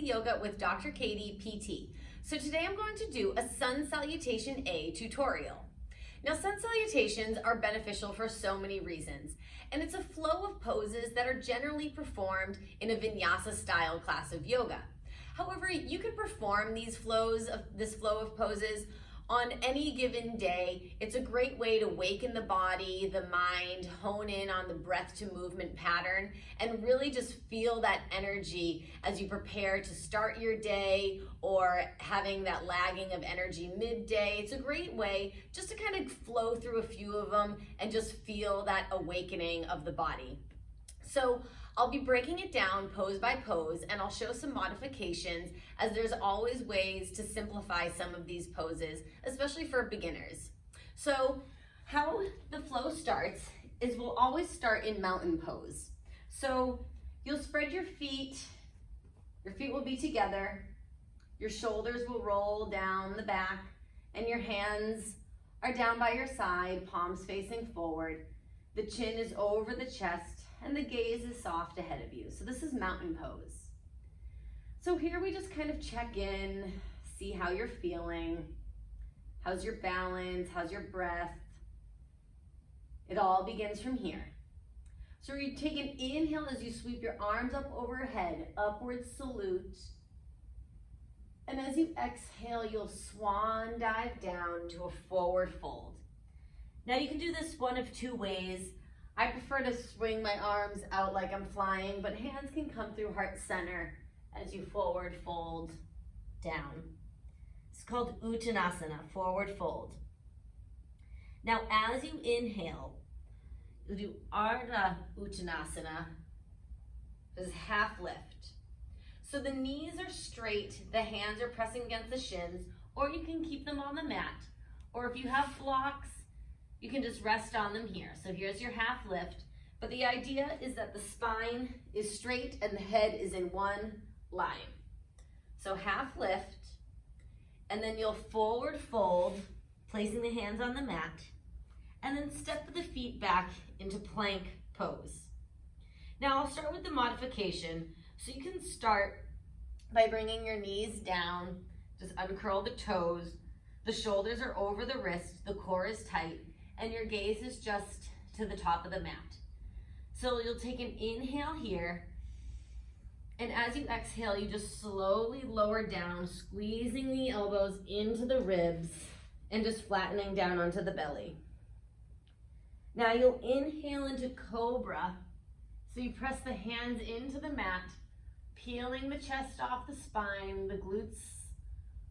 Yoga with Dr. Katie, PT. So today I'm going to do a Sun Salutation A tutorial. Now, sun salutations are beneficial for so many reasons, and it's a flow of poses that are generally performed in a vinyasa style class of yoga. However, you can perform this flow of poses on any given day. It's a great way to waken the body, the mind, hone in on the breath to movement pattern, and really just feel that energy as you prepare to start your day or having that lagging of energy midday. It's a great way just to kind of flow through a few of them and just feel that awakening of the body. So I'll be breaking it down pose by pose, and I'll show some modifications, as there's always ways to simplify some of these poses, especially for beginners. So how the flow starts is we'll always start in mountain pose. So you'll spread your feet will be together, your shoulders will roll down the back, and your hands are down by your side, palms facing forward. The chin is over the chest, and the gaze is soft ahead of you. So this is mountain pose. So here we just kind of check in, see how you're feeling. How's your balance? How's your breath? It all begins from here. So you take an inhale as you sweep your arms up overhead, upward salute. And as you exhale, you'll swan dive down to a forward fold. Now you can do this one of two ways. I prefer to swing my arms out like I'm flying, but hands can come through heart center as you forward fold down. It's called Uttanasana, forward fold. Now as you inhale, you'll do Ardha Uttanasana, this is half lift. So the knees are straight, the hands are pressing against the shins, or you can keep them on the mat. Or if you have blocks, you can just rest on them here. So here's your half lift, but the idea is that the spine is straight and the head is in one line. So half lift, and then you'll forward fold, placing the hands on the mat, and then step the feet back into plank pose. Now I'll start with the modification. So you can start by bringing your knees down, just uncurl the toes, the shoulders are over the wrist, the core is tight, and your gaze is just to the top of the mat. So you'll take an inhale here, and as you exhale, you just slowly lower down, squeezing the elbows into the ribs and just flattening down onto the belly. Now you'll inhale into Cobra. So you press the hands into the mat, peeling the chest off the spine, the glutes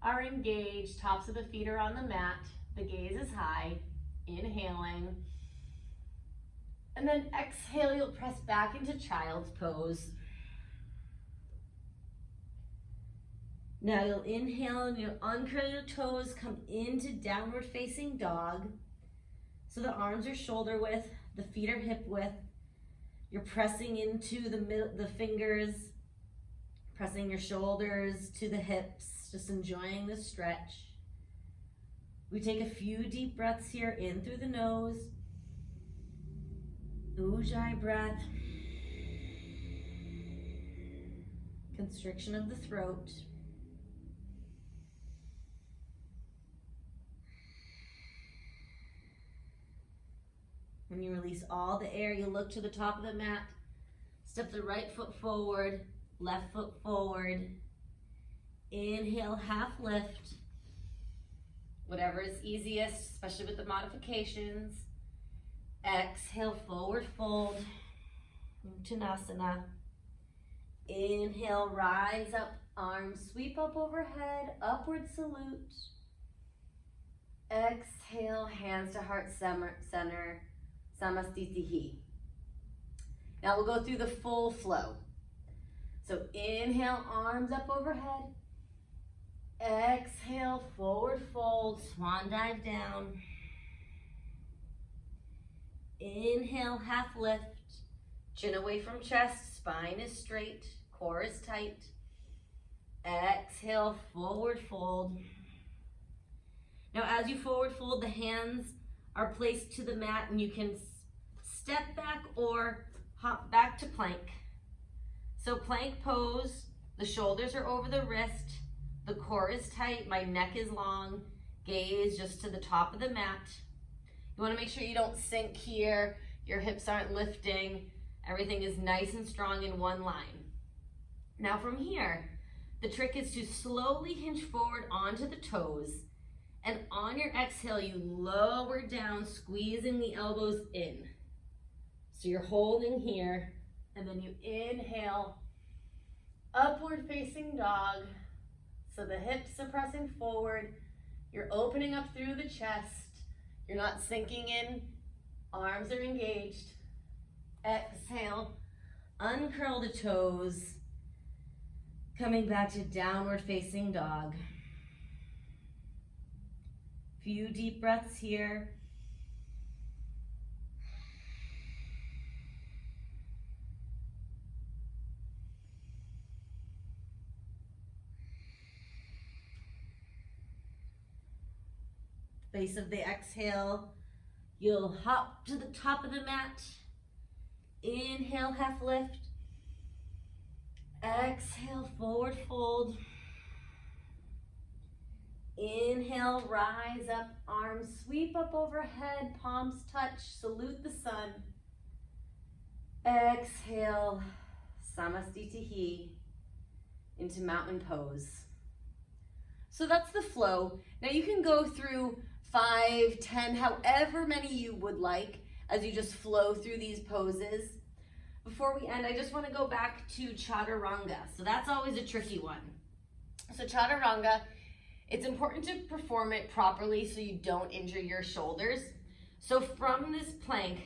are engaged, tops of the feet are on the mat, the gaze is high. Inhaling, and then exhale, you'll press back into child's pose. Now you'll inhale and you'll uncurl your toes, come into downward facing dog. So the arms are shoulder width, the feet are hip width. You're pressing into the fingers, pressing your shoulders to the hips, just enjoying the stretch. We take a few deep breaths here, in through the nose. Ujjayi breath. Constriction of the throat. When you release all the air, you look to the top of the mat. Step the right foot forward, left foot forward. Inhale, half lift. Whatever is easiest, especially with the modifications. Exhale, forward fold, Uttanasana. Inhale, rise up, arms sweep up overhead, upward salute. Exhale, hands to heart center, Samastitihi. Now we'll go through the full flow. So inhale, arms up overhead. Exhale, forward fold, swan dive down. Inhale, half lift, chin away from chest, spine is straight, core is tight. Exhale, forward fold. Now as you forward fold, the hands are placed to the mat and you can step back or hop back to plank. So plank pose, The shoulders are over the wrist. The core is tight. My neck is long. Gaze just to the top of the mat. You want to make sure you don't sink here. Your hips aren't lifting. Everything is nice and strong in one line. Now from here, the trick is to slowly hinge forward onto the toes. And on your exhale, you lower down, squeezing the elbows in. So you're holding here, and then you inhale, upward facing dog. So the hips are pressing forward. You're opening up through the chest. You're not sinking in. Arms are engaged. Exhale, uncurl the toes. Coming back to downward facing dog. Few deep breaths here. Base of the exhale, you'll hop to the top of the mat. Inhale, half lift. Exhale, forward fold. Inhale, rise up, arms sweep up overhead, palms touch, salute the sun. Exhale, Samastitihi, into mountain pose. So that's the flow. Now you can go through 5, 10, however many you would like as you just flow through these poses. Before we end, I just want to go back to Chaturanga. So that's always a tricky one. So Chaturanga, it's important to perform it properly so you don't injure your shoulders. So from this plank,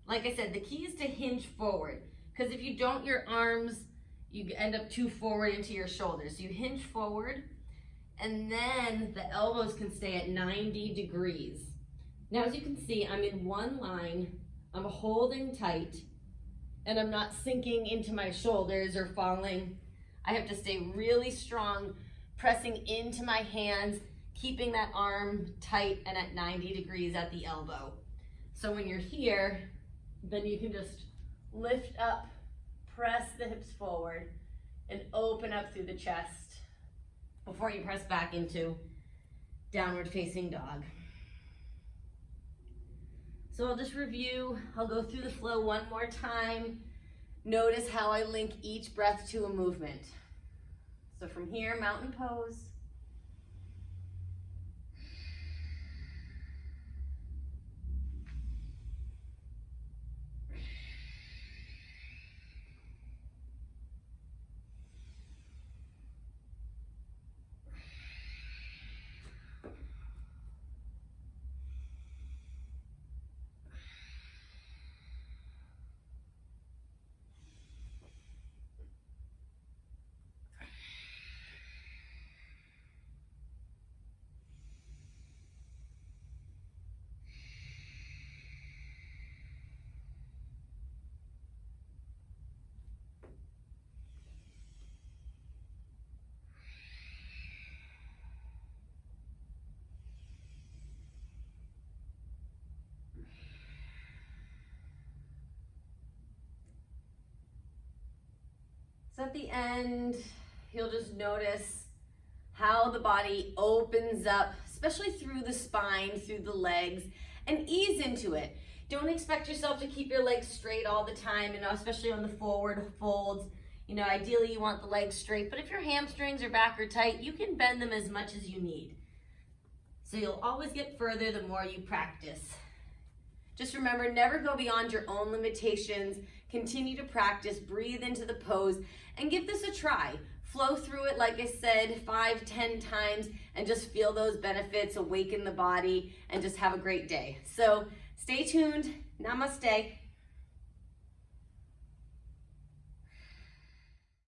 like I said, the key is to hinge forward, because if you don't, your arms, you end up too forward into your shoulders. So you hinge forward, and then the elbows can stay at 90 degrees. Now, as you can see, I'm in one line, I'm holding tight, and I'm not sinking into my shoulders or falling. I have to stay really strong, pressing into my hands, keeping that arm tight and at 90 degrees at the elbow. So when you're here, then you can just lift up, press the hips forward, and open up through the chest before you press back into downward facing dog. So I'll just review, I'll go through the flow one more time. Notice how I link each breath to a movement. So from here, mountain pose. So at the end, you'll just notice how the body opens up, especially through the spine, through the legs, and ease into it. Don't expect yourself to keep your legs straight all the time, especially on the forward folds. Ideally you want the legs straight, but if your hamstrings or back are tight, you can bend them as much as you need. So you'll always get further the more you practice. Just remember, never go beyond your own limitations. Continue to practice, breathe into the pose, and give this a try. Flow through it, like I said, 5, 10 times, and just feel those benefits, awaken the body, and just have a great day. So stay tuned. Namaste.